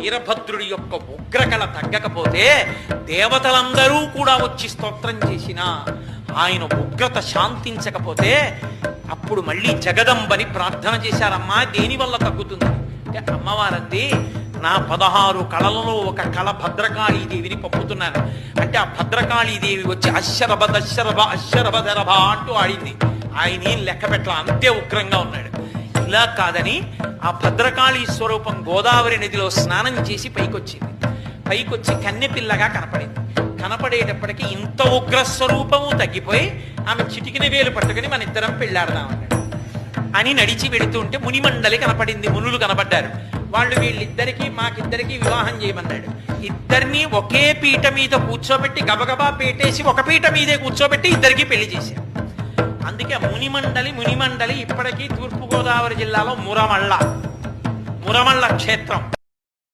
వీరభద్రుడి యొక్క ఉగ్రకళ తగ్గకపోతే దేవతలందరూ కూడా వచ్చి స్తోత్రం చేసినా ఆయన ఉగ్రత శాంతించకపోతే అప్పుడు మళ్ళీ జగదంబని ప్రార్థన చేశారమ్మా, దేనివల్ల తగ్గుతుంది అంటే అమ్మవారంది, నా 16 కళలలో ఒక కళ భద్రకాళీదేవిని పంపుతున్నాను అంటే ఆ భద్రకాళీదేవి వచ్చి అశ్శరభ దశరభ అశ్శరభ ధరభ అంటూ ఆడింది. ఆయన ఏం లెక్క పెట్టలా, అంతే ఉగ్రంగా ఉన్నాడు. ఇలా కాదని ఆ భద్రకాళీ స్వరూపం గోదావరి నదిలో స్నానం చేసి పైకొచ్చి కన్నెపిల్లగా కనపడింది. కనపడేటప్పటికీ ఇంత ఉగ్ర స్వరూపము తగ్గిపోయి ఆమె చిటికిన వేలు పట్టుకుని మన ఇద్దరం పెళ్ళాడదామన్నాడు అని నడిచి వెళుతుంటే మునిమండలి కనపడింది, మునులు కనపడ్డారు. వాళ్ళు వీళ్ళిద్దరికీ మాకిద్దరికీ వివాహం చేయమన్నాడు. ఇద్దరిని ఒకే పీట మీద కూర్చోబెట్టి గబగబా పేటేసి ఒక పీట మీదే కూర్చోబెట్టి ఇద్దరికి పెళ్లి చేశారు. అందుకే మునిమండలి ఇప్పటికీ తూర్పుగోదావరి జిల్లాలో మురమళ్ళ క్షేత్రం